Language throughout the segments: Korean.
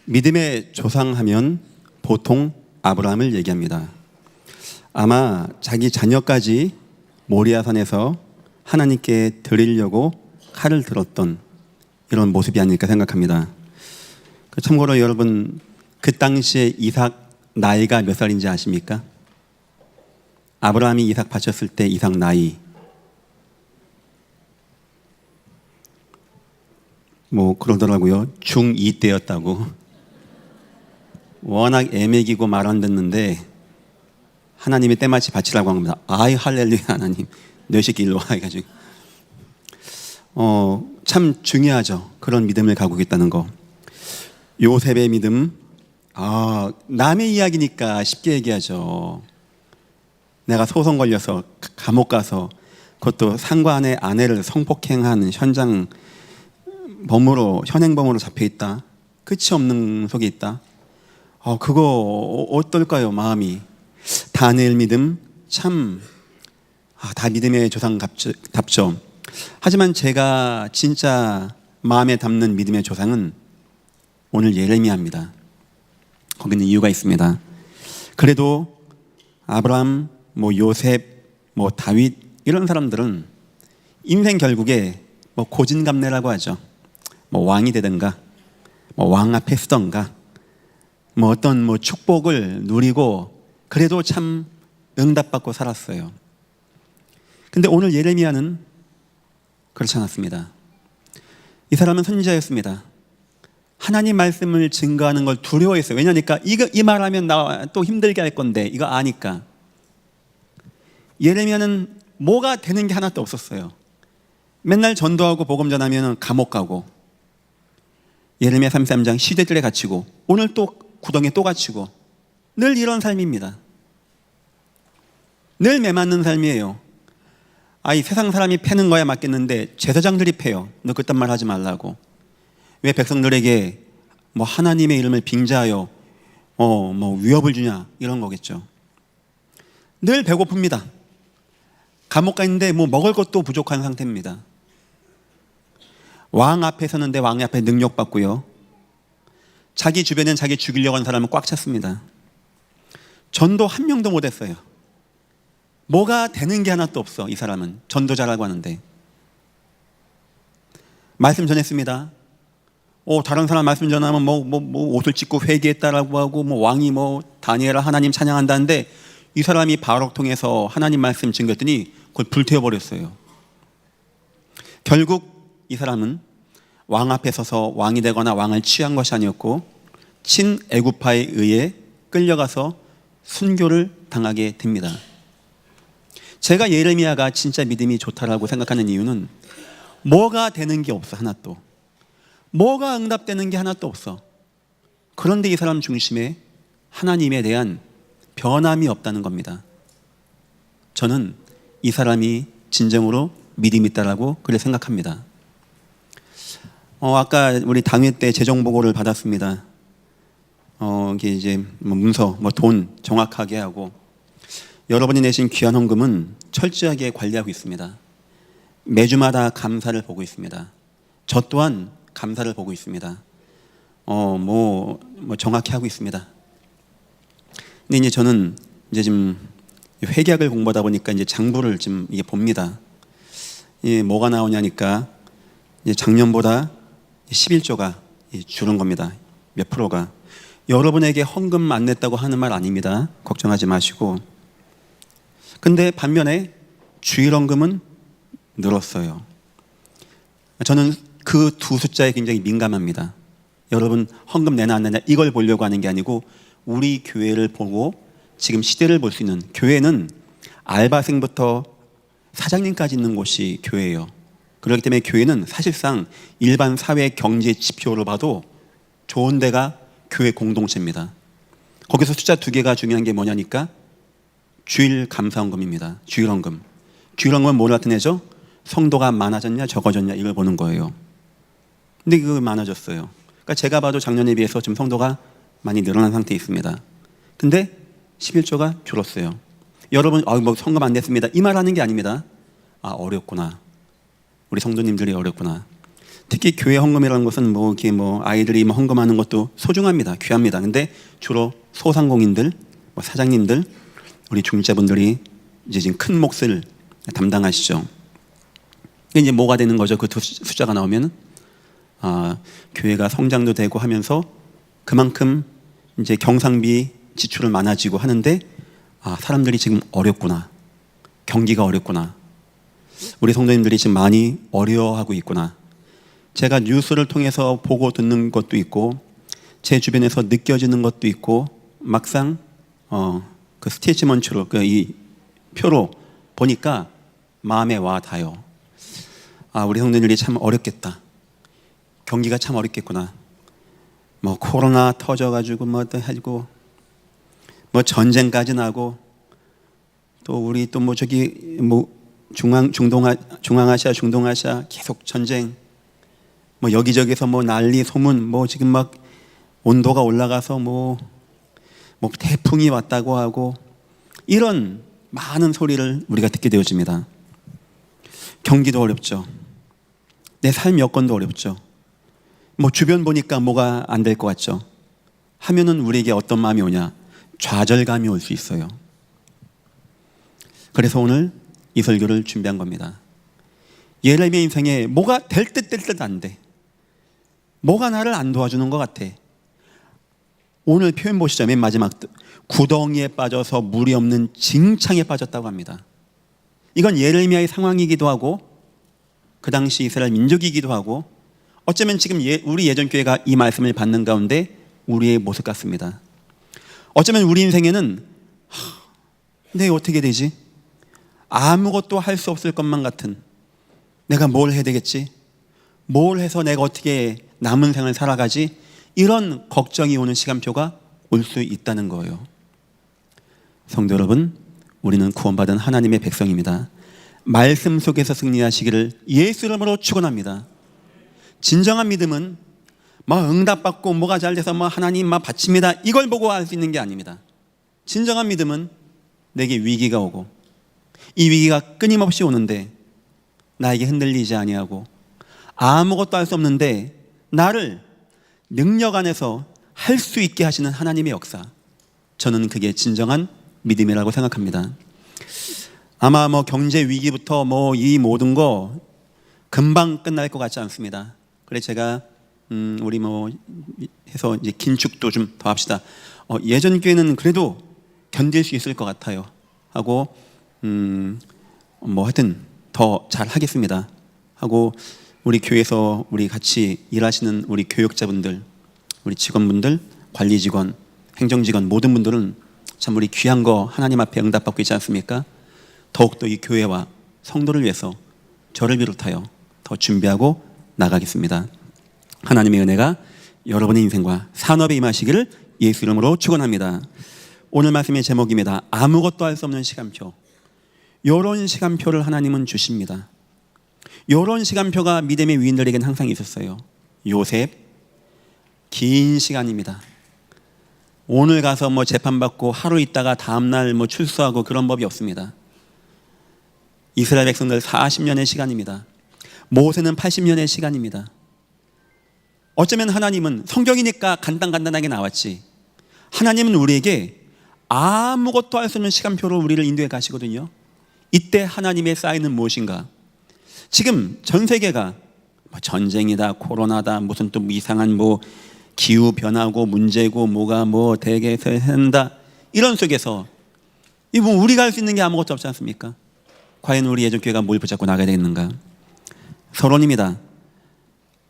믿음의 조상하면 보통 아브라함을 얘기합니다. 아마 자기 자녀까지 모리아산에서 하나님께 드리려고 칼을 들었던 이런 모습이 아닐까 생각합니다. 참고로 여러분, 그 당시에 이삭 나이가 몇 살인지 아십니까? 아브라함이 이삭 바쳤을 때 이삭 나이 그러더라고요. 중2 때였다고. 워낙 애매기고 말 안 듣는데 하나님이 때마치 바치라고 한 겁니다. 아이 할렐루야 하나님, 너 새끼 일로 와 해가지고. 참 중요하죠. 그런 믿음을 가지고 있다는 거. 요셉의 믿음, 남의 이야기니까 쉽게 얘기하죠. 내가 소송 걸려서 감옥 가서, 그것도 상관의 아내를 성폭행한 현행범으로 잡혀있다. 끝이 없는 속에 있다. 그거 어떨까요, 마음이. 다니엘 믿음, 참 다 믿음의 조상답죠. 하지만 제가 진짜 마음에 담는 믿음의 조상은 오늘 예레미야입니다. 거기는 이유가 있습니다. 그래도 아브라함, 요셉, 다윗 이런 사람들은 인생 결국에 고진감래라고 하죠. 왕이 되든가 왕 앞에 서든가 어떤 축복을 누리고 그래도 참 응답받고 살았어요. 근데 오늘 예레미야는 그렇지 않았습니다. 이 사람은 선지자였습니다. 하나님 말씀을 증거하는 걸 두려워했어요. 왜냐니까 이 말하면 나 또 힘들게 할 건데 이거 아니까. 예레미야는 뭐가 되는 게 하나도 없었어요. 맨날 전도하고 복음 전하면 감옥 가고, 예레미야 33장 시대들에 갇히고, 오늘 또 구덩이에 또 갇히고, 늘 이런 삶입니다. 늘 매맞는 삶이에요. 이 세상 사람이 패는 거야 맞겠는데 제사장들이 패요. 너 그딴 말 하지 말라고. 왜 백성들에게 하나님의 이름을 빙자하여 위협을 주냐, 이런 거겠죠. 늘 배고픕니다. 감옥 가 있는데 먹을 것도 부족한 상태입니다. 왕 앞에 서는데 왕 앞에 능력받고요. 자기 주변엔 자기 죽이려고 하는 사람은 꽉 찼습니다. 전도 한 명도 못했어요. 뭐가 되는 게 하나도 없어. 이 사람은 전도자라고 하는데. 말씀 전했습니다. 다른 사람 말씀 전하면 옷을 찢고 회개했다라고 하고 왕이 다니엘아 하나님 찬양한다는데, 이 사람이 바록 통해서 하나님 말씀 증거했더니 그걸 불태워버렸어요. 결국 이 사람은 왕 앞에 서서 왕이 되거나 왕을 취한 것이 아니었고 친 애굽파에 의해 끌려가서 순교를 당하게 됩니다. 제가 예레미야가 진짜 믿음이 좋다라고 생각하는 이유는 뭐가 되는 게 없어. 하나도. 뭐가 응답되는 게 하나도 없어. 그런데 이 사람 중심에 하나님에 대한 변함이 없다는 겁니다. 저는 이 사람이 진정으로 믿음이 있다라고 그렇게 생각합니다. 아까 우리 당회 때 재정보고를 받았습니다. 이게 이제 문서, 돈 정확하게 하고, 여러분이 내신 귀한 헌금은 철저하게 관리하고 있습니다. 매주마다 감사를 보고 있습니다. 저 또한 감사를 보고 있습니다. 정확히 하고 있습니다. 근데 이제 저는 이제 지금 회계학을 공부하다 보니까 이제 장부를 지금 이게 봅니다. 뭐가 나오냐니까 이제 작년보다 11조가 줄은 겁니다. 몇 프로가. 여러분에게 헌금 안 냈다고 하는 말 아닙니다. 걱정하지 마시고. 근데 반면에 주일헌금은 늘었어요. 저는 그 두 숫자에 굉장히 민감합니다. 여러분 헌금 내나 안 내나 이걸 보려고 하는 게 아니고 우리 교회를 보고 지금 시대를 볼 수 있는, 교회는 알바생부터 사장님까지 있는 곳이 교회예요. 그렇기 때문에 교회는 사실상 일반 사회 경제 지표로 봐도 좋은 데가 교회 공동체입니다. 거기서 숫자 두 개가 중요한 게 뭐냐니까 주일 감사헌금입니다. 주일헌금. 주일헌금은 뭘 나타내죠? 성도가 많아졌냐 적어졌냐 이걸 보는 거예요. 근데 그거 많아졌어요. 그러니까 제가 봐도 작년에 비해서 지금 성도가 많이 늘어난 상태에 있습니다. 근데 11조가 줄었어요. 여러분 성금 안 냈습니다 이 말 하는 게 아닙니다. 어렵구나. 우리 성도님들이 어렵구나. 특히 교회 헌금이라는 것은 뭐 이렇게 뭐 아이들이 뭐 헌금하는 것도 소중합니다. 귀합니다. 근데 주로 소상공인들, 뭐 사장님들, 우리 중직자분들이 이제 지금 큰 몫을 담당하시죠. 이제 뭐가 되는 거죠? 그 숫자가 나오면 교회가 성장도 되고 하면서 그만큼 이제 경상비 지출을 많아지고 하는데 사람들이 지금 어렵구나. 경기가 어렵구나. 우리 성도님들이 지금 많이 어려워하고 있구나. 제가 뉴스를 통해서 보고 듣는 것도 있고 제 주변에서 느껴지는 것도 있고 막상 그 스테이트먼트로 이 표로 보니까 마음에 와 닿아요. 우리 성도님들이 참 어렵겠다. 경기가 참 어렵겠구나. 뭐 코로나 터져가지고 뭐 하고 뭐 전쟁까지 나고 또 우리 또 뭐 저기 뭐 중앙아시아 중동아시아 계속 전쟁 뭐 여기저기서 뭐 난리 소문 뭐 지금 막 온도가 올라가서 뭐 태풍이 왔다고 하고 이런 많은 소리를 우리가 듣게 되어집니다. 경기도 어렵죠. 내 삶 여건도 어렵죠. 뭐 주변 보니까 뭐가 안 될 것 같죠. 하면은 우리에게 어떤 마음이 오냐? 좌절감이 올 수 있어요. 그래서 오늘 이 설교를 준비한 겁니다. 예레미야 인생에 뭐가 될 듯 될 듯 안 돼. 뭐가 나를 안 도와주는 것 같아. 오늘 표현 보시죠. 맨 마지막 구덩이에 빠져서 물이 없는 징창에 빠졌다고 합니다. 이건 예레미야의 상황이기도 하고 그 당시 이스라엘 민족이기도 하고 어쩌면 지금 우리 예전교회가 이 말씀을 받는 가운데 우리의 모습 같습니다. 어쩌면 우리 인생에는 내가 어떻게 되지? 아무것도 할 수 없을 것만 같은 내가 뭘 해야 되겠지? 뭘 해서 내가 어떻게 남은 생을 살아가지? 이런 걱정이 오는 시간표가 올 수 있다는 거예요. 성도 여러분, 우리는 구원받은 하나님의 백성입니다. 말씀 속에서 승리하시기를 예수 이름으로 축원합니다. 진정한 믿음은 뭐 응답받고 뭐가 잘 돼서 뭐 하나님 막 바칩니다 이걸 보고 할 수 있는 게 아닙니다. 진정한 믿음은 내게 위기가 오고 이 위기가 끊임없이 오는데 나에게 흔들리지 아니하고 아무것도 할 수 없는데 나를 능력 안에서 할 수 있게 하시는 하나님의 역사, 저는 그게 진정한 믿음이라고 생각합니다. 아마 뭐 경제 위기부터 뭐 이 모든 거 금방 끝날 것 같지 않습니다. 그래서 제가 우리 뭐 해서 이제 긴축도 좀 더 합시다. 예전 교회는 그래도 견딜 수 있을 것 같아요 하고 뭐 하여튼 더 잘 하겠습니다 하고 우리 교회에서 우리 같이 일하시는 우리 교육자분들, 우리 직원분들, 관리직원, 행정직원 모든 분들은 참 우리 귀한 거 하나님 앞에 응답받고 있지 않습니까? 더욱더 이 교회와 성도를 위해서 저를 비롯하여 더 준비하고 나가겠습니다. 하나님의 은혜가 여러분의 인생과 산업에 임하시기를 예수 이름으로 축원합니다. 오늘 말씀의 제목입니다. 아무것도 할 수 없는 시간표. 이런 시간표를 하나님은 주십니다. 이런 시간표가 믿음의 위인들에게는 항상 있었어요. 요셉, 긴 시간입니다. 오늘 가서 뭐 재판받고 하루 있다가 다음날 뭐 출소하고 그런 법이 없습니다. 이스라엘 백성들 40년의 시간입니다. 모세는 80년의 시간입니다. 어쩌면 하나님은 성경이니까 간단하게 나왔지, 하나님은 우리에게 아무것도 할 수 없는 시간표로 우리를 인도해 가시거든요. 이때 하나님의 사인은 무엇인가? 지금 전 세계가 뭐 전쟁이다, 코로나다, 무슨 또 이상한 뭐 기후 변화고 문제고 뭐가 뭐 대개서 한다, 이런 속에서 이 뭐 우리가 할 수 있는 게 아무것도 없지 않습니까? 과연 우리 예전교회가 뭘 붙잡고 나가야 되겠는가? 서론입니다.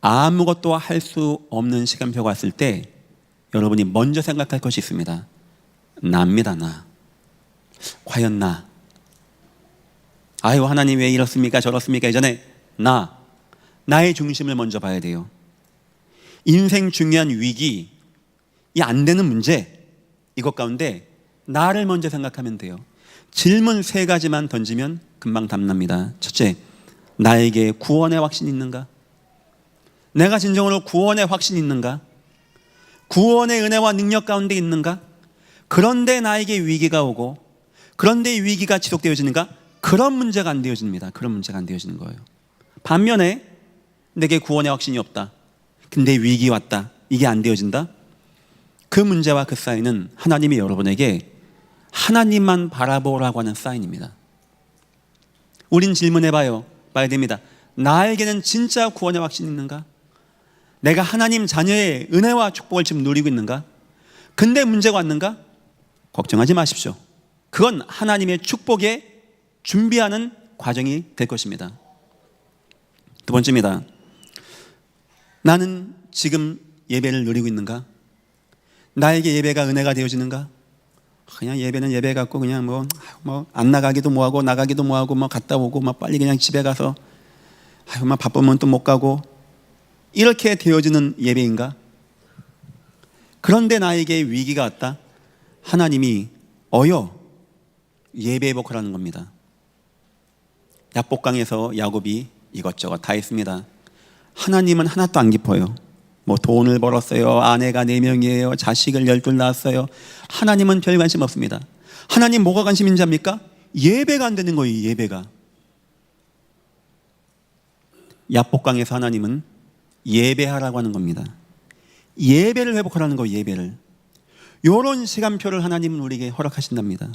아무것도 할 수 없는 시간표가 왔을 때 여러분이 먼저 생각할 것이 있습니다. 나입니다. 나. 과연 나. 아유 하나님 왜 이렇습니까 저렇습니까? 이전에 나의 중심을 먼저 봐야 돼요. 인생 중요한 위기, 이 안 되는 문제, 이것 가운데 나를 먼저 생각하면 돼요. 질문 3가지만 던지면 금방 답납니다. 첫째, 나에게 구원의 확신이 있는가? 내가 진정으로 구원의 확신이 있는가? 구원의 은혜와 능력 가운데 있는가? 그런데 나에게 위기가 오고 그런데 이 위기가 지속되어지는가? 그런 문제가 안 되어집니다. 그런 문제가 안 되어지는 거예요. 반면에 내게 구원의 확신이 없다. 근데 위기 왔다. 이게 안 되어진다. 그 문제와 그 사인은 하나님이 여러분에게 하나님만 바라보라고 하는 사인입니다. 우린 질문해봐야 됩니다. 나에게는 진짜 구원의 확신이 있는가? 내가 하나님 자녀의 은혜와 축복을 지금 누리고 있는가? 근데 문제가 왔는가? 걱정하지 마십시오. 그건 하나님의 축복에 준비하는 과정이 될 것입니다. 두 번째입니다. 나는 지금 예배를 누리고 있는가? 나에게 예배가 은혜가 되어지는가? 그냥 예배는 예배 갖고 그냥 뭐 안 나가기도 뭐하고 나가기도 뭐하고 뭐 갔다 오고 막 빨리 그냥 집에 가서 막 바쁘면 또 못 가고 이렇게 되어지는 예배인가? 그런데 나에게 위기가 왔다. 하나님이 예배 회복하라는 겁니다. 야복강에서 야곱이 이것저것 다 했습니다. 하나님은 하나도 안 깊어요. 뭐 돈을 벌었어요. 아내가 4명이에요. 자식을 12 낳았어요. 하나님은 별 관심 없습니다. 하나님 뭐가 관심인지 압니까? 예배가 안 되는 거예요. 예배가. 야복강에서 하나님은 예배하라고 하는 겁니다. 예배를 회복하라는 거예요. 예배를. 이런 시간표를 하나님은 우리에게 허락하신답니다.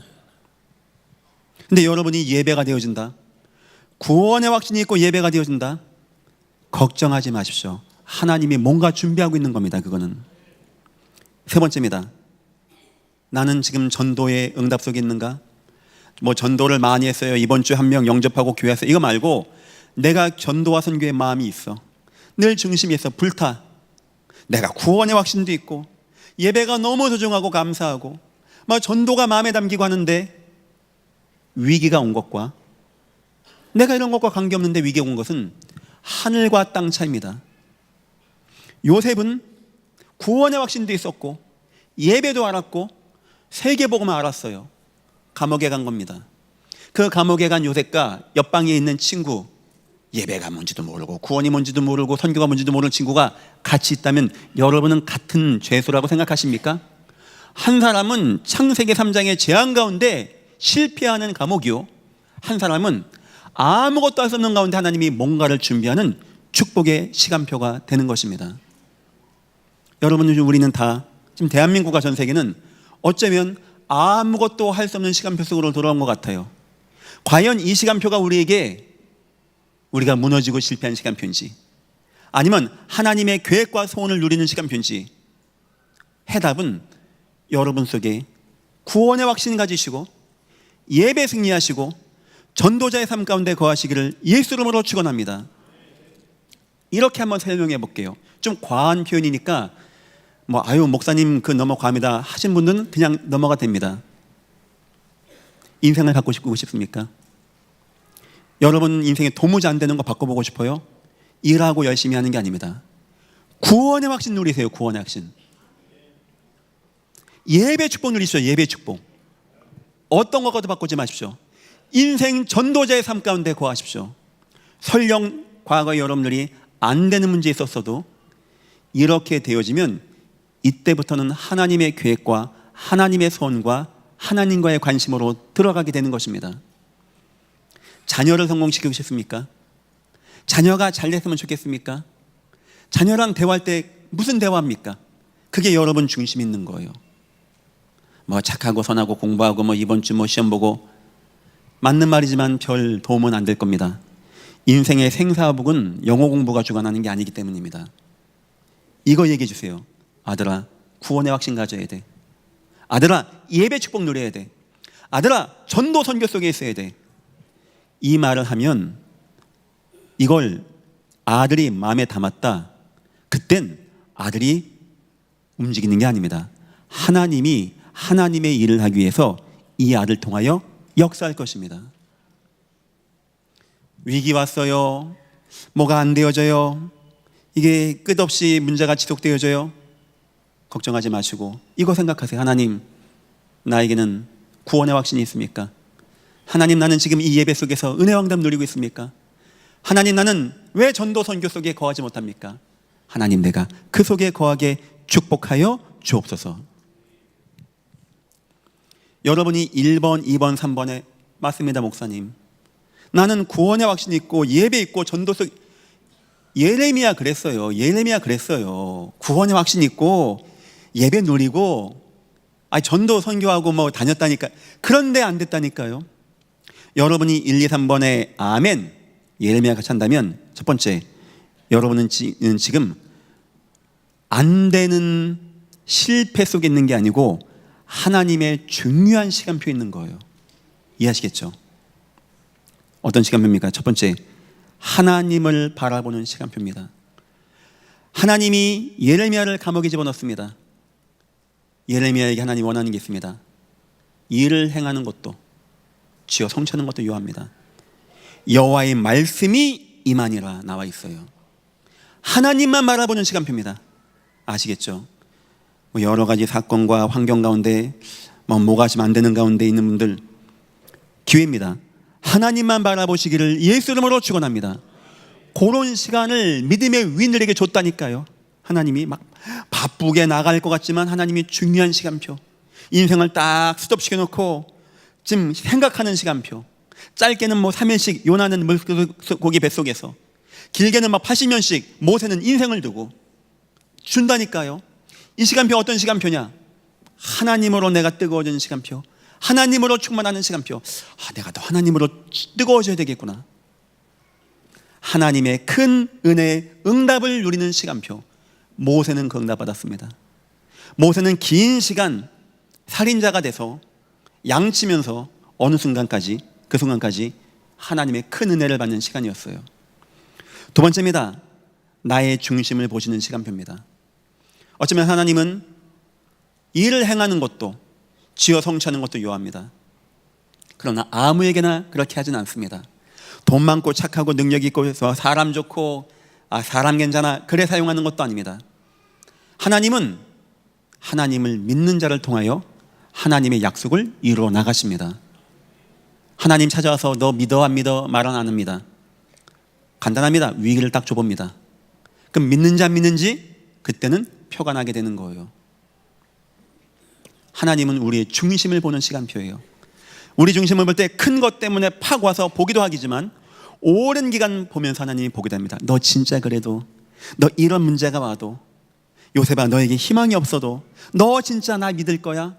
근데 여러분이 예배가 되어진다, 구원의 확신이 있고 예배가 되어진다, 걱정하지 마십시오. 하나님이 뭔가 준비하고 있는 겁니다. 그거는. 세 번째입니다. 나는 지금 전도의 응답 속에 있는가? 뭐 전도를 많이 했어요. 이번 주에 1명 영접하고 교회 왔어요. 이거 말고 내가 전도와 선교의 마음이 있어. 늘 중심이 있어. 불타. 내가 구원의 확신도 있고 예배가 너무 소중하고 감사하고 막 전도가 마음에 담기고 하는데 위기가 온 것과, 내가 이런 것과 관계없는데 위기가 온 것은 하늘과 땅 차이입니다. 요셉은 구원의 확신도 있었고 예배도 알았고 세계복음을 알았어요. 감옥에 간 겁니다. 그 감옥에 간 요셉과 옆방에 있는 친구, 예배가 뭔지도 모르고 구원이 뭔지도 모르고 선교가 뭔지도 모르는 친구가 같이 있다면 여러분은 같은 죄수라고 생각하십니까? 한 사람은 창세기 3장의 재앙 가운데 실패하는 감옥이요, 한 사람은 아무것도 할 수 없는 가운데 하나님이 뭔가를 준비하는 축복의 시간표가 되는 것입니다. 여러분, 우리는 다 지금 대한민국과 전 세계는 어쩌면 아무것도 할 수 없는 시간표 속으로 돌아온 것 같아요. 과연 이 시간표가 우리가 무너지고 실패한 시간표인지, 아니면 하나님의 계획과 소원을 누리는 시간표인지, 해답은 여러분 속에 구원의 확신 가지시고 예배 승리하시고 전도자의 삶 가운데 거하시기를 예수 이름으로 축원합니다. 이렇게 한번 설명해 볼게요. 좀 과한 표현이니까 목사님 그 너무 과합니다 하신 분들은 그냥 넘어가 됩니다. 인생을 바꾸고 싶습니까? 여러분 인생에 도무지 안 되는 거 바꿔보고 싶어요? 일하고 열심히 하는 게 아닙니다. 구원의 확신 누리세요. 구원의 확신. 예배 축복 누리십시오. 예배 축복. 어떤 것과도 바꾸지 마십시오. 인생 전도자의 삶 가운데 거하십시오. 설령 과거에 여러분들이 안 되는 문제 있었어도 이렇게 되어지면 이때부터는 하나님의 계획과 하나님의 소원과 하나님과의 관심으로 들어가게 되는 것입니다. 자녀를 성공시키고 싶습니까? 자녀가 잘 됐으면 좋겠습니까? 자녀랑 대화할 때 무슨 대화합니까? 그게 여러분 중심 있는 거예요. 착하고 선하고 공부하고 이번 주 시험 보고, 맞는 말이지만 별 도움은 안 될 겁니다. 인생의 생사복은 영어 공부가 주관하는 게 아니기 때문입니다. 이거 얘기해 주세요. 아들아, 구원의 확신 가져야 돼. 아들아, 예배 축복 누려야 돼. 아들아, 전도 선교 속에 있어야 돼. 이 말을 하면 이걸 아들이 마음에 담았다, 그땐 아들이 움직이는 게 아닙니다. 하나님이 하나님의 일을 하기 위해서 이 아들 통하여 역사할 것입니다. 위기 왔어요. 뭐가 안 되어져요. 이게 끝없이 문제가 지속되어져요. 걱정하지 마시고 이거 생각하세요. 하나님, 나에게는 구원의 확신이 있습니까? 하나님, 나는 지금 이 예배 속에서 은혜 왕답 누리고 있습니까? 하나님, 나는 왜 전도 선교 속에 거하지 못합니까? 하나님, 내가 그 속에 거하게 축복하여 주옵소서. 여러분이 1번, 2번, 3번에 맞습니다. 목사님, 나는 구원의 확신이 있고 예배 있고 전도 속, 예레미야 그랬어요. 예레미야 그랬어요. 구원의 확신 있고 예배 누리고 전도 선교하고 뭐 다녔다니까. 그런데 안 됐다니까요. 여러분이 1, 2, 3번에 아멘 예레미야 같이 한다면, 첫 번째, 여러분은 지금 안 되는 실패 속에 있는 게 아니고 하나님의 중요한 시간표에 있는 거예요. 이해하시겠죠? 어떤 시간표입니까? 첫 번째, 하나님을 바라보는 시간표입니다. 하나님이 예레미야를 감옥에 집어넣습니다. 예레미야에게 하나님이 원하는 게 있습니다. 일을 행하는 것도, 지어 성취하는 것도 요합니다. 여호와의 말씀이 임하니라 나와 있어요. 하나님만 바라보는 시간표입니다. 아시겠죠? 여러 가지 사건과 환경 가운데 뭐가 지금 안 되는 가운데 있는 분들, 기회입니다. 하나님만 바라보시기를 예수 이름으로 축원합니다. 그런 시간을 믿음의 위인들에게 줬다니까요. 하나님이 막 바쁘게 나갈 것 같지만 하나님이 중요한 시간표, 인생을 딱 스톱시켜 놓고 지금 생각하는 시간표, 짧게는 3일씩 요나는 물고기 뱃속에서, 길게는 80년씩 모세는 인생을 두고 준다니까요. 이 시간표 어떤 시간표냐? 하나님으로 내가 뜨거워지는 시간표, 하나님으로 충만하는 시간표. 내가 더 하나님으로 뜨거워져야 되겠구나. 하나님의 큰 은혜의 응답을 누리는 시간표. 모세는 그 응답 받았습니다. 모세는 긴 시간 살인자가 돼서 양치면서 어느 순간까지, 그 순간까지 하나님의 큰 은혜를 받는 시간이었어요. 두 번째입니다. 나의 중심을 보시는 시간표입니다. 어쩌면 하나님은 일을 행하는 것도, 지어 성취하는 것도 요합니다. 그러나 아무에게나 그렇게 하진 않습니다. 돈 많고 착하고 능력 있고 해서 사람 좋고 사람 괜찮아 그래 사용하는 것도 아닙니다. 하나님은 하나님을 믿는 자를 통하여 하나님의 약속을 이루어 나가십니다. 하나님 찾아와서 너 믿어 안 믿어 말은 안 합니다. 간단합니다. 위기를 딱 줘봅니다. 그럼 믿는지 안 믿는지 그때는 표가 나게 되는 거예요. 하나님은 우리의 중심을 보는 시간표예요. 우리 중심을 볼 때 큰 것 때문에 팍 와서 보기도 하지만 오랜 기간 보면서 하나님이 보게 됩니다. 너 진짜 그래도, 너 이런 문제가 와도, 요셉아 너에게 희망이 없어도 너 진짜 나 믿을 거야?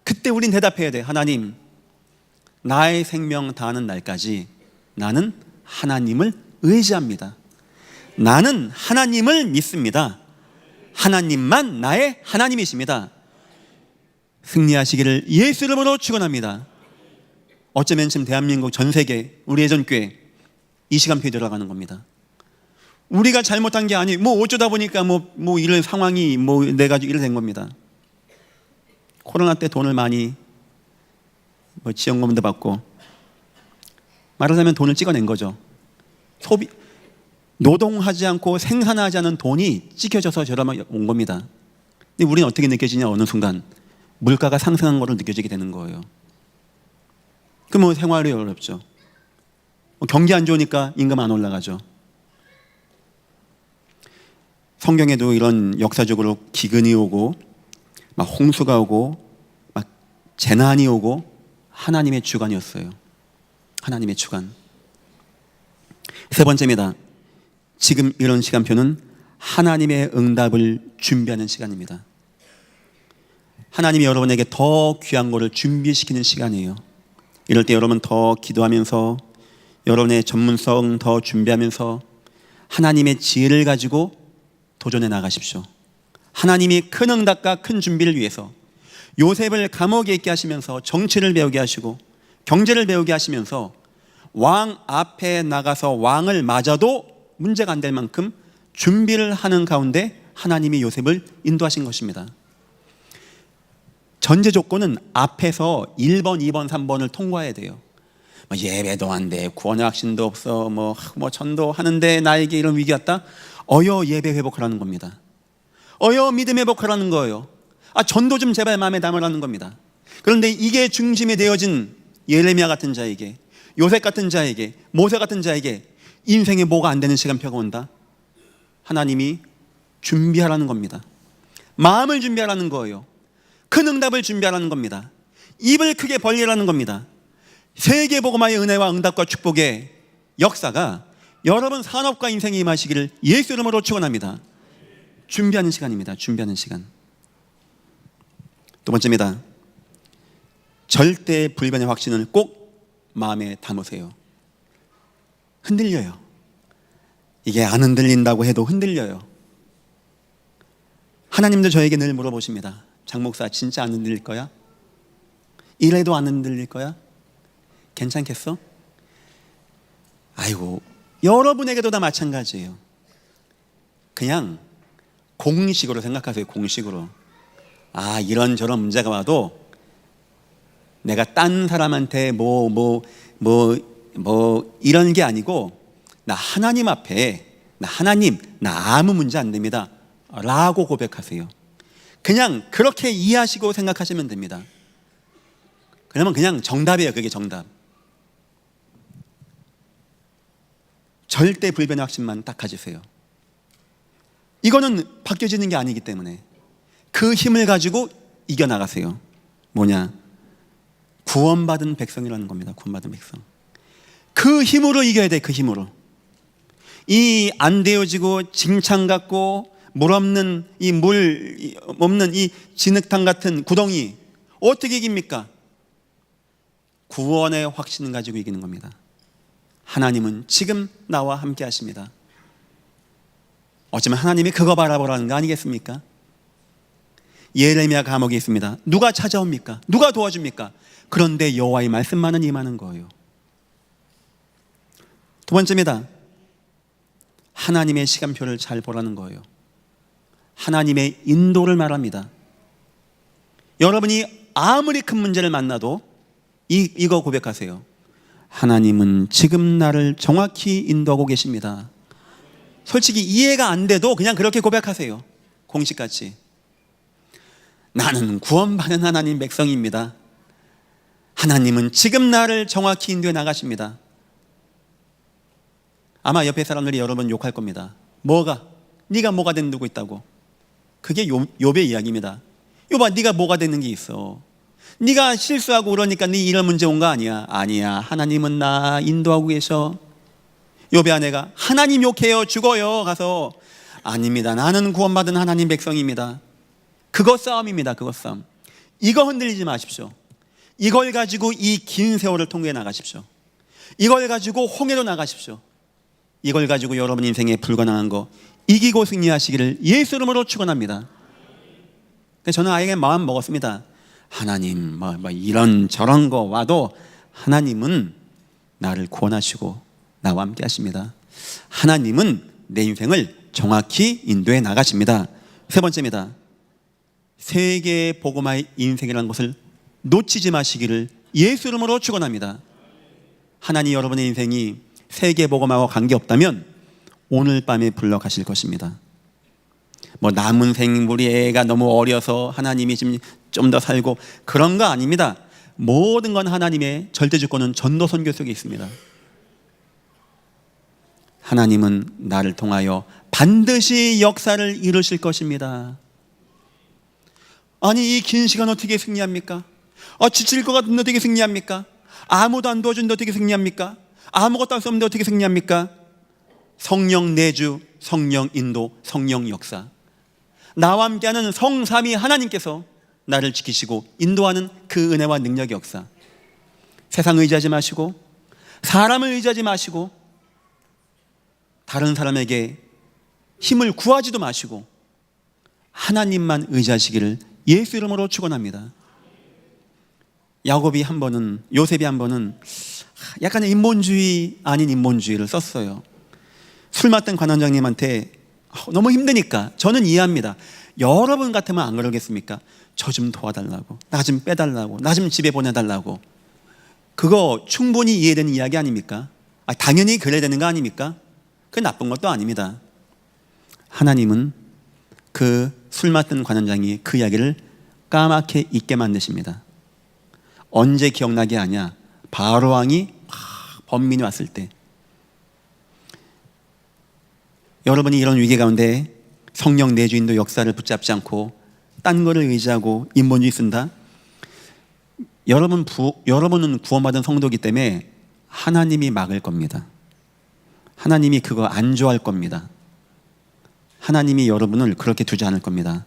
그때 우린 대답해야 돼. 하나님, 나의 생명 다하는 날까지 나는 하나님을 의지합니다. 나는 하나님을 믿습니다. 하나님만 나의 하나님이십니다. 승리하시기를 예수 이름으로 축원합니다. 어쩌면 지금 대한민국 전 세계 우리 예전교회 이 시간표에 들어가는 겁니다. 우리가 잘못한 게 아니고 어쩌다 보니까 이런 상황이 내가 이래 된 겁니다. 코로나 때 돈을 많이 지원금도 받고, 말하자면 돈을 찍어낸 거죠. 노동하지 않고 생산하지 않은 돈이 찍혀져서 저러면 온 겁니다. 근데 우리는 어떻게 느껴지냐? 어느 순간 물가가 상승한 것을 느껴지게 되는 거예요. 그럼 생활이 어렵죠. 경기 안 좋으니까 임금 안 올라가죠. 성경에도 이런 역사적으로 기근이 오고 막 홍수가 오고 막 재난이 오고 하나님의 주관이었어요. 하나님의 주관. 세 번째입니다. 지금 이런 시간표는 하나님의 응답을 준비하는 시간입니다. 하나님이 여러분에게 더 귀한 것을 준비시키는 시간이에요. 이럴 때 여러분 더 기도하면서 여러분의 전문성 더 준비하면서 하나님의 지혜를 가지고 도전해 나가십시오. 하나님이 큰 응답과 큰 준비를 위해서 요셉을 감옥에 있게 하시면서 정치를 배우게 하시고 경제를 배우게 하시면서 왕 앞에 나가서 왕을 맞아도 문제가 안 될 만큼 준비를 하는 가운데 하나님이 요셉을 인도하신 것입니다. 전제 조건은 앞에서 1번, 2번, 3번을 통과해야 돼요. 예배도 안 돼, 구원의 확신도 없어, 전도하는데 나에게 이런 위기 왔다. 예배 회복하라는 겁니다. 믿음 회복하라는 거예요. 전도 좀 제발 마음에 담으라는 겁니다. 그런데 이게 중심이 되어진 예레미야 같은 자에게, 요셉 같은 자에게, 모세 같은 자에게 인생에 뭐가 안 되는 시간표가 온다. 하나님이 준비하라는 겁니다. 마음을 준비하라는 거예요. 큰 응답을 준비하라는 겁니다. 입을 크게 벌리라는 겁니다. 세계복음화의 은혜와 응답과 축복의 역사가 여러분 산업과 인생에 임하시기를 예수 이름으로 축원합니다. 준비하는 시간입니다. 준비하는 시간. 두 번째입니다. 절대 불변의 확신을 꼭 마음에 담으세요. 흔들려요. 이게 안 흔들린다고 해도 흔들려요. 하나님도 저에게 늘 물어보십니다. 장 목사, 진짜 안 흔들릴 거야? 이래도 안 흔들릴 거야? 괜찮겠어? 아이고, 여러분에게도 다 마찬가지예요. 그냥 공식으로 생각하세요. 공식으로. 아, 이런저런 문제가 와도 내가 딴 사람한테 이런 게 아니고 나 하나님 앞에 나 아무 문제 안 됩니다 라고 고백하세요. 그냥 그렇게 이해하시고 생각하시면 됩니다. 그러면 그냥 정답이에요. 그게 정답. 절대 불변의 확신만 딱 가지세요. 이거는 바뀌어지는 게 아니기 때문에 그 힘을 가지고 이겨나가세요. 뭐냐? 구원받은 백성이라는 겁니다. 구원받은 백성. 그 힘으로 이겨야 돼. 그 힘으로. 이 안 되어지고 징창 같고 물 없는 이 진흙탕 같은 구덩이 어떻게 이깁니까? 구원의 확신을 가지고 이기는 겁니다. 하나님은 지금 나와 함께 하십니다. 어쩌면 하나님이 그거 바라보라는 거 아니겠습니까? 예레미야 감옥에 있습니다. 누가 찾아옵니까? 누가 도와줍니까? 그런데 여호와의 말씀만은 임하는 거예요. 두 번째입니다. 하나님의 시간표를 잘 보라는 거예요. 하나님의 인도를 말합니다. 여러분이 아무리 큰 문제를 만나도 이거 고백하세요. 하나님은 지금 나를 정확히 인도하고 계십니다. 솔직히 이해가 안 돼도 그냥 그렇게 고백하세요. 공식같이. 나는 구원받은 하나님 백성입니다. 하나님은 지금 나를 정확히 인도해 나가십니다. 아마 옆에 사람들이 여러분 욕할 겁니다. 네가 뭐가 된 누구 있다고? 그게 욥의 이야기입니다. 욥아, 네가 뭐가 되는 게 있어? 네가 실수하고 그러니까 네 이런 문제 온 거 아니야? 아니야. 하나님은 나 인도하고 계셔. 욥의 아내가 하나님 욕해요. 죽어요. 가서 아닙니다. 나는 구원받은 하나님 백성입니다. 그것 싸움입니다. 그것 싸움. 이거 흔들리지 마십시오. 이걸 가지고 이 긴 세월을 통해 나가십시오. 이걸 가지고 홍해로 나가십시오. 이걸 가지고 여러분 인생에 불가능한 거 이기고 승리하시기를 예수 이름으로 축원합니다. 저는 아예 마음 먹었습니다. 하나님 이런 저런 거 와도 하나님은 나를 구원하시고 나와 함께 하십니다. 하나님은 내 인생을 정확히 인도해 나가십니다. 세 번째입니다. 세계 복음화의 인생이라는 것을 놓치지 마시기를 예수 이름으로 축원합니다. 하나님 여러분의 인생이 세계 복음화와 관계없다면 오늘 밤에 불러가실 것입니다. 남은 생물이 애가 너무 어려서 하나님이 지금 좀 더 살고 그런 거 아닙니다. 모든 건 하나님의 절대 주권은 전도 선교 속에 있습니다. 하나님은 나를 통하여 반드시 역사를 이루실 것입니다. 아니 이 긴 시간 어떻게 승리합니까? 지칠 것 같은데 어떻게 승리합니까? 아무도 안 도와주는데 어떻게 승리합니까? 아무것도 할 수 없는데 어떻게 승리합니까? 성령 내주, 성령 인도, 성령 역사. 나와 함께하는 성삼위 하나님께서 나를 지키시고 인도하는 그 은혜와 능력의 역사. 세상 의지하지 마시고 사람을 의지하지 마시고 다른 사람에게 힘을 구하지도 마시고 하나님만 의지하시기를 예수 이름으로 축원합니다. 야곱이 한 번은, 요셉이 한 번은 약간의 인본주의 아닌 인본주의를 썼어요. 술 맡던 관원장님한테 너무 힘드니까 저는 이해합니다. 여러분 같으면 안 그러겠습니까? 저 좀 도와달라고, 나 좀 빼달라고, 나 좀 집에 보내달라고. 그거 충분히 이해되는 이야기 아닙니까? 당연히 그래야 되는 거 아닙니까? 그게 나쁜 것도 아닙니다. 하나님은 그 술 맡은 관원장이 그 이야기를 까맣게 잊게 만드십니다. 언제 기억나게 하냐? 바로 왕이 번민이 왔을 때. 여러분이 이런 위기 가운데 성령 내주인도 역사를 붙잡지 않고 딴 거를 의지하고 인본주의 쓴다? 여러분은 구원받은 성도이기 때문에 하나님이 막을 겁니다. 하나님이 그거 안 좋아할 겁니다. 하나님이 여러분을 그렇게 두지 않을 겁니다.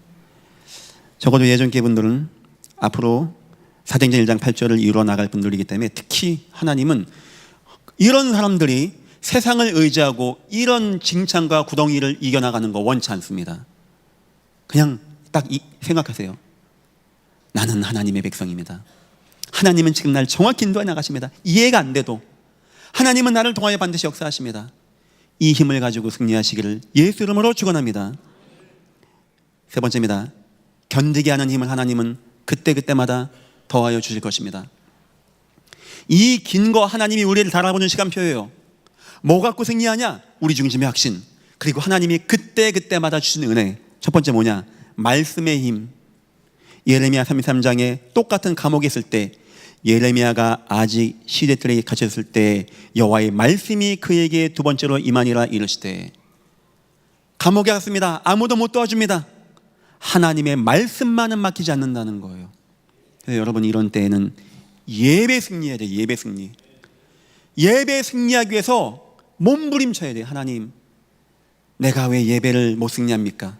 적어도 예전계 분들은 앞으로 사도행전 1장 8절을 이루어 나갈 분들이기 때문에 특히 하나님은 이런 사람들이 세상을 의지하고 이런 징찬과 구덩이를 이겨나가는 거 원치 않습니다. 그냥 딱 생각하세요. 나는 하나님의 백성입니다. 하나님은 지금 날 정확히 인도해 나가십니다. 이해가 안 돼도 하나님은 나를 통하여 반드시 역사하십니다. 이 힘을 가지고 승리하시기를 예수 이름으로 축원합니다. 세 번째입니다. 견디게 하는 힘을 하나님은 그때그때마다 더하여 주실 것입니다. 이 긴 거 하나님이 우리를 달아보는 시간표예요. 뭐 갖고 승리하냐? 우리 중심의 확신, 그리고 하나님이 그때그때마다 주신 은혜. 첫 번째 뭐냐? 말씀의 힘. 예레미야 33장에 똑같은 감옥에 있을 때 예레미야가 아직 시대틀에 갇혔을 때 여호와의 말씀이 그에게 두 번째로 임하니라 이르시되, 감옥에 갔습니다. 아무도 못 도와줍니다. 하나님의 말씀만은 맡기지 않는다는 거예요. 그래서 여러분, 이런 때에는 예배 승리해야 돼요. 예배 승리. 예배 승리하기 위해서 몸부림쳐야 돼요. 하나님, 내가 왜 예배를 못 승리합니까?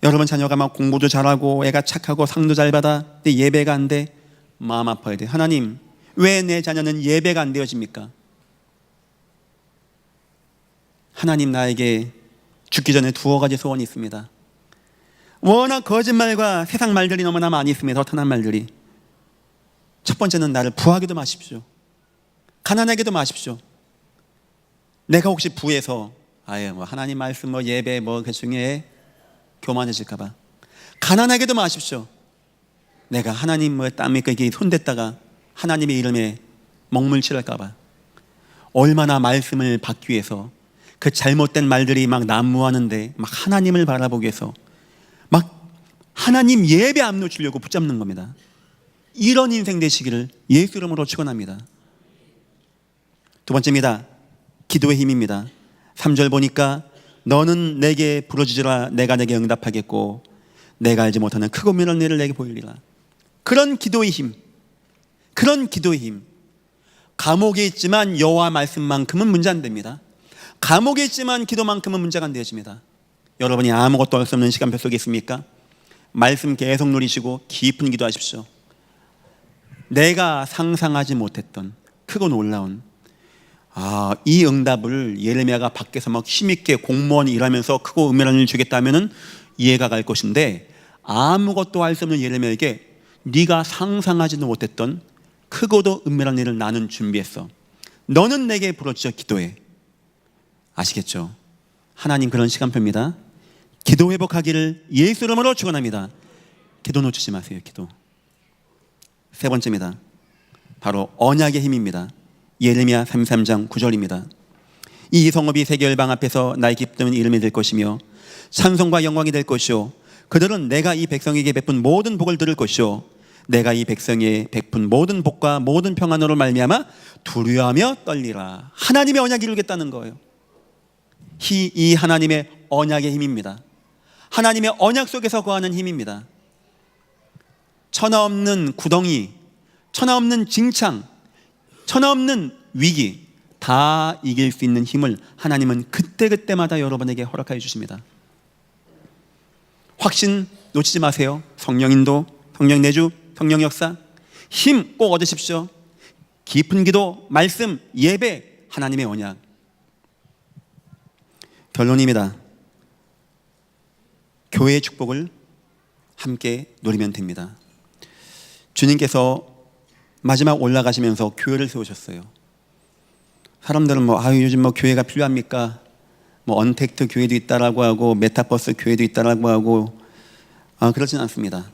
여러분 자녀가 막 공부도 잘하고 애가 착하고 상도 잘 받아, 근데 예배가 안 돼. 마음 아파야 돼. 하나님, 왜 내 자녀는 예배가 안 되어집니까? 하나님, 나에게 죽기 전에 두어 가지 소원이 있습니다. 워낙 거짓말과 세상 말들이 너무나 많이 있습니다. 허탄한 말들이. 첫 번째는 나를 부하게도 마십시오. 가난하게도 마십시오. 내가 혹시 부해서 아예 뭐 하나님 말씀 뭐 예배 뭐 그 중에 교만해질까봐 가난하게도 마십시오. 내가 하나님 뭐 땀이 이렇게 손댔다가 하나님의 이름에 먹물칠할까봐. 얼마나 말씀을 받기 위해서 그 잘못된 말들이 막 난무하는데 막 하나님을 바라보기 위해서 막 하나님 예배 안 놓치려고 붙잡는 겁니다. 이런 인생 되시기를 예수 이름으로 축원합니다. 두 번째입니다. 기도의 힘입니다. 3절 보니까 너는 내게 부르짖으라 내가 내게 응답하겠고 내가 알지 못하는 크고 미련한 일을 내게 보이리라. 그런 기도의 힘, 그런 기도의 힘. 감옥에 있지만 여호와 말씀만큼은 문제 안 됩니다. 감옥에 있지만 기도만큼은 문제가 안 되어집니다. 여러분이 아무것도 할 수 없는 시간표 속에 있습니까? 말씀 계속 누리시고 깊은 기도하십시오. 내가 상상하지 못했던 크고 놀라운 이 응답을 예레미야가 밖에서 막 힘있게 공무원 일하면서 크고 은밀한 일 주겠다면은 이해가 갈 것인데, 아무것도 할 수 없는 예레미야에게 네가 상상하지도 못했던 크고도 은밀한 일을 나는 준비했어. 너는 내게 부르짖어 기도해. 아시겠죠? 하나님 그런 시간표입니다. 기도 회복하기를 예수 이름으로 축원합니다. 기도 놓치지 마세요. 기도. 세 번째입니다. 바로 언약의 힘입니다. 예레미야 33장 9절입니다. 이 성읍이 세계 열방 앞에서 나의 기쁨은 이름이 될 것이며 찬송과 영광이 될 것이요 그들은 내가 이 백성에게 베푼 모든 복을 들을 것이요 내가 이 백성에 베푼 모든 복과 모든 평안으로 말미암아 두려워하며 떨리라. 하나님의 언약이 이루겠다는 거예요. 이 하나님의 언약의 힘입니다. 하나님의 언약 속에서 거하는 힘입니다. 천하 없는 구덩이, 천하 없는 징창, 천하 없는 위기 다 이길 수 있는 힘을 하나님은 그때그때마다 여러분에게 허락하여 주십니다. 확신 놓치지 마세요. 성령 인도, 성령 내주, 성령 역사 힘 꼭 얻으십시오. 깊은 기도, 말씀, 예배, 하나님의 언약. 결론입니다. 교회의 축복을 함께 누리면 됩니다. 주님께서 마지막 올라가시면서 교회를 세우셨어요. 사람들은 요즘 교회가 필요합니까? 언택트 교회도 있다라고 하고 메타버스 교회도 있다라고 하고 그렇진 않습니다.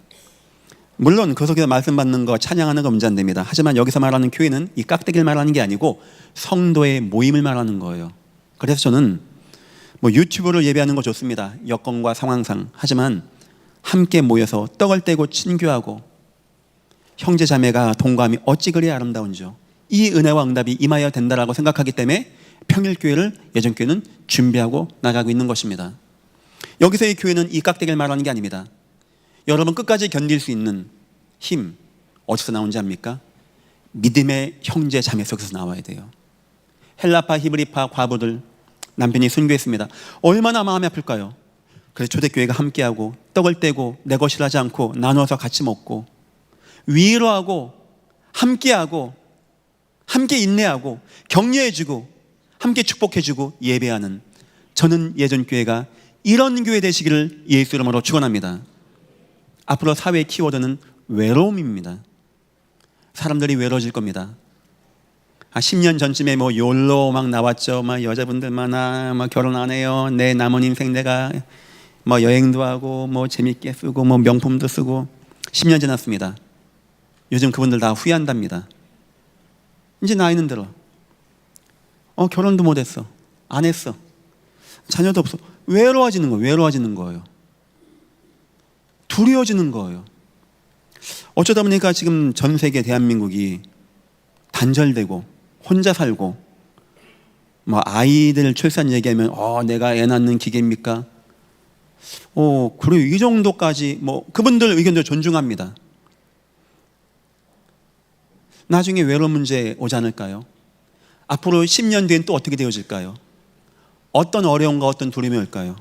물론 그 속에서 말씀 받는 거 찬양하는 거 문제 안 됩니다. 하지만 여기서 말하는 교회는 이 깍대기를 말하는 게 아니고 성도의 모임을 말하는 거예요. 그래서 저는 유튜브를 예배하는 거 좋습니다. 여건과 상황상. 하지만 함께 모여서 떡을 떼고 친교하고 형제 자매가 동감이 어찌 그리 아름다운지요. 이 은혜와 응답이 임하여야 된다라고 생각하기 때문에 평일교회를 예전교회는 준비하고 나가고 있는 것입니다. 여기서의 교회는 이 깍대기를 말하는 게 아닙니다. 여러분 끝까지 견딜 수 있는 힘 어디서 나오는지 압니까? 믿음의 형제 자매 속에서 나와야 돼요. 헬라파 히브리파 과부들 남편이 순교했습니다. 얼마나 마음이 아플까요? 그래서 초대교회가 함께하고 떡을 떼고 내 것이라 하지 않고 나눠서 같이 먹고 위로하고 함께하고 함께 인내하고 격려해주고 함께 축복해주고 예배하는, 저는 예전 교회가 이런 교회 되시기를 예수 이름으로 축원합니다. 앞으로 사회의 키워드는 외로움입니다. 사람들이 외로워질 겁니다. 10년 전쯤에 뭐 욜로 막 나왔죠. 막 여자분들 막 결혼 안 해요. 내 남은 인생 내가 뭐 여행도 하고 뭐 재밌게 쓰고 뭐 명품도 쓰고. 10년 지났습니다. 요즘 그분들 다 후회한답니다. 이제 나이는 들어. 결혼도 못 했어. 안 했어. 자녀도 없어. 외로워지는 거예요. 두려워지는 거예요. 어쩌다 보니까 지금 전 세계 대한민국이 단절되고 혼자 살고, 뭐 아이들 출산 얘기하면 내가 애 낳는 기계입니까? 그리고 이 정도까지 뭐 그분들 의견도 존중합니다. 나중에 외로운 문제 오지 않을까요? 앞으로 10년 뒤엔 또 어떻게 되어질까요? 어떤 어려움과 어떤 두려움이 올까요?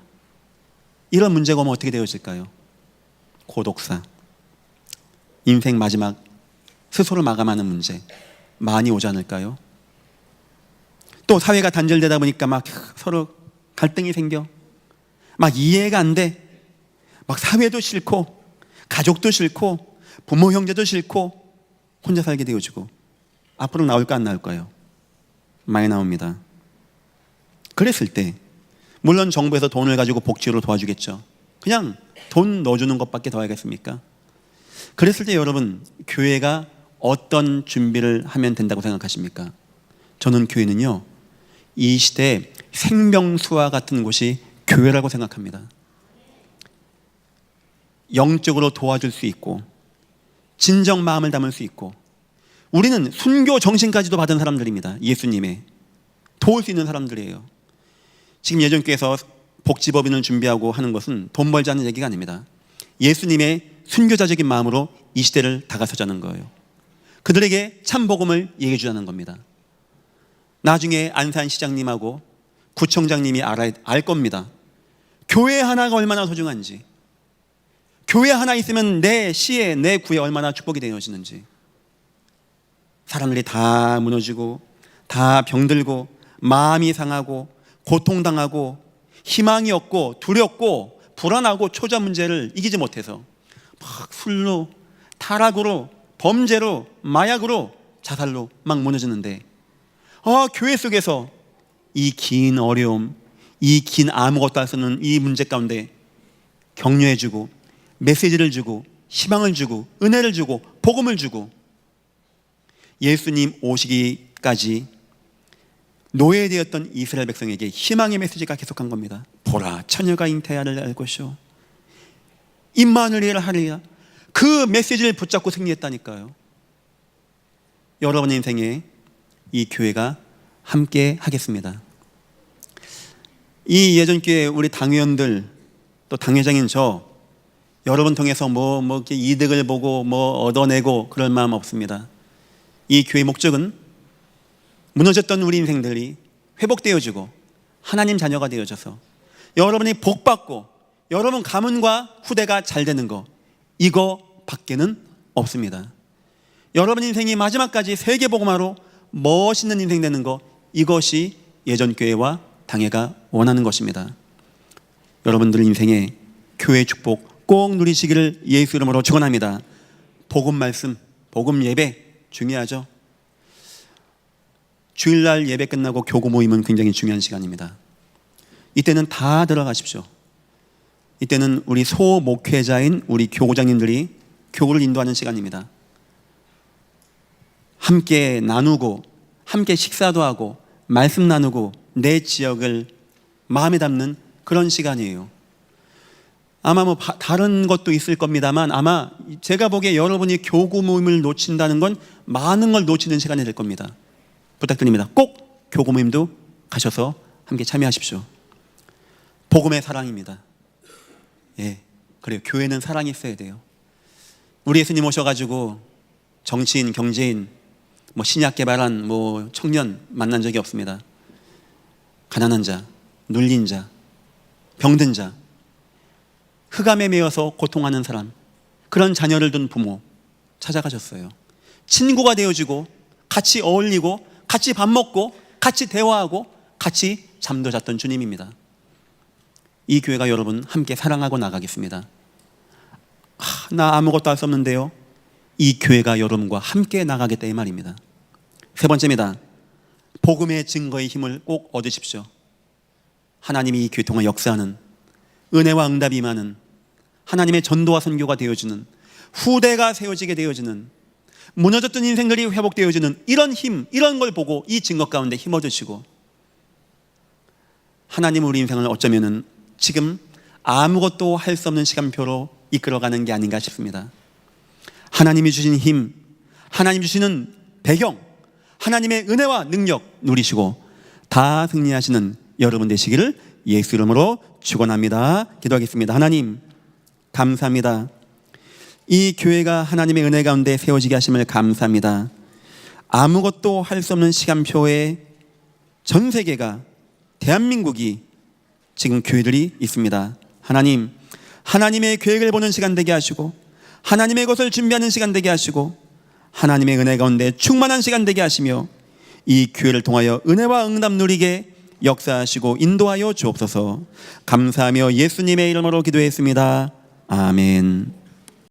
이런 문제가 오면 어떻게 되어질까요? 고독사, 인생 마지막 스스로 마감하는 문제 많이 오지 않을까요? 또 사회가 단절되다 보니까 막 서로 갈등이 생겨, 막 이해가 안 돼, 막 사회도 싫고 가족도 싫고 부모 형제도 싫고 혼자 살게 되어지고. 앞으로 나올까 안 나올까요? 많이 나옵니다. 그랬을 때 물론 정부에서 돈을 가지고 복지로 도와주겠죠. 그냥 돈 넣어주는 것밖에 더 하겠습니까? 그랬을 때 여러분, 교회가 어떤 준비를 하면 된다고 생각하십니까? 저는 교회는요, 이 시대에 생명수와 같은 곳이 교회라고 생각합니다. 영적으로 도와줄 수 있고 진정 마음을 담을 수 있고, 우리는 순교 정신까지도 받은 사람들입니다. 예수님의 도울 수 있는 사람들이에요. 지금 예전교회에서 복지법인을 준비하고 하는 것은 돈 벌자는 얘기가 아닙니다. 예수님의 순교자적인 마음으로 이 시대를 다가서자는 거예요. 그들에게 참 복음을 얘기해 주자는 겁니다. 나중에 안산시장님하고 구청장님이 알 겁니다. 교회 하나가 얼마나 소중한지, 교회 하나 있으면 내 시에 내 구에 얼마나 축복이 되어지는지. 사람들이 다 무너지고 다 병들고 마음이 상하고 고통당하고 희망이 없고 두렵고 불안하고 초자 문제를 이기지 못해서 막 술로, 타락으로, 범죄로, 마약으로, 자살로 막 무너지는데, 교회 속에서 이 긴 어려움, 이 긴 아무것도 할 수 없는 이 문제 가운데 격려해주고 메시지를 주고 희망을 주고 은혜를 주고 복음을 주고, 예수님 오시기까지 노예되었던 이스라엘 백성에게 희망의 메시지가 계속한 겁니다. 보라, 처녀가 잉태하리라 할 것이요 임마누엘이라 하리라. 그 메시지를 붙잡고 승리했다니까요. 여러분 인생에 이 교회가 함께 하겠습니다. 이 예전교회 우리 당회원들, 또 당회장인 저, 여러분 통해서 뭐 이렇게 이득을 보고 뭐 얻어내고 그럴 마음 없습니다. 이 교회 목적은 무너졌던 우리 인생들이 회복되어지고 하나님 자녀가 되어져서 여러분이 복받고 여러분 가문과 후대가 잘 되는 거, 이거 밖에는 없습니다. 여러분 인생이 마지막까지 세계복음화로 멋있는 인생 되는 거, 이것이 예전교회와 당회가 원하는 것입니다. 여러분들 인생에 교회 축복 꼭 누리시기를 예수 이름으로 축원합니다. 복음 말씀, 복음 예배 중요하죠. 주일날 예배 끝나고 교구 모임은 굉장히 중요한 시간입니다. 이때는 다 들어가십시오. 이때는 우리 소목회자인 우리 교구장님들이 교구를 인도하는 시간입니다. 함께 나누고 함께 식사도 하고 말씀 나누고 내 지역을 마음에 담는 그런 시간이에요. 아마 뭐 다른 것도 있을 겁니다만, 아마 제가 보기에 여러분이 교구 모임을 놓친다는 건 많은 걸 놓치는 시간이 될 겁니다. 부탁드립니다. 꼭 교구 모임도 가셔서 함께 참여하십시오. 복음의 사랑입니다. 그래요. 교회는 사랑이 있어야 돼요. 우리 예수님 오셔가지고 정치인, 경제인, 뭐 신약 개발한 뭐 청년 만난 적이 없습니다. 가난한 자, 눌린 자, 병든 자, 흑암에 매여서 고통하는 사람, 그런 자녀를 둔 부모 찾아가셨어요. 친구가 되어주고 같이 어울리고 같이 밥 먹고 같이 대화하고 같이 잠도 잤던 주님입니다. 이 교회가 여러분 함께 사랑하고 나가겠습니다. 나 아무것도 할 수 없는데요. 이 교회가 여러분과 함께 나가겠다 이 말입니다. 세 번째입니다. 복음의 증거의 힘을 꼭 얻으십시오. 하나님이 이 교회 통해 역사하는, 은혜와 응답이 임하는, 하나님의 전도와 선교가 되어주는, 후대가 세워지게 되어주는, 무너졌던 인생들이 회복되어주는 이런 힘, 이런 걸 보고 이 증거 가운데 힘 얻으시고, 하나님 우리 인생을 어쩌면은 지금 아무것도 할 수 없는 시간표로 이끌어가는 게 아닌가 싶습니다. 하나님이 주신 힘, 하나님 주시는 배경, 하나님의 은혜와 능력 누리시고 다 승리하시는 여러분 되시기를 예수 이름으로 축원합니다. 기도하겠습니다. 하나님 감사합니다. 이 교회가 하나님의 은혜 가운데 세워지게 하심을 감사합니다. 아무것도 할 수 없는 시간표에 전 세계가, 대한민국이 지금 교회들이 있습니다. 하나님, 하나님의 계획을 보는 시간 되게 하시고 하나님의 것을 준비하는 시간 되게 하시고 하나님의 은혜 가운데 충만한 시간 되게 하시며 이 교회를 통하여 은혜와 응답 누리게 역사하시고 인도하여 주옵소서. 감사하며 예수님의 이름으로 기도했습니다. 아멘.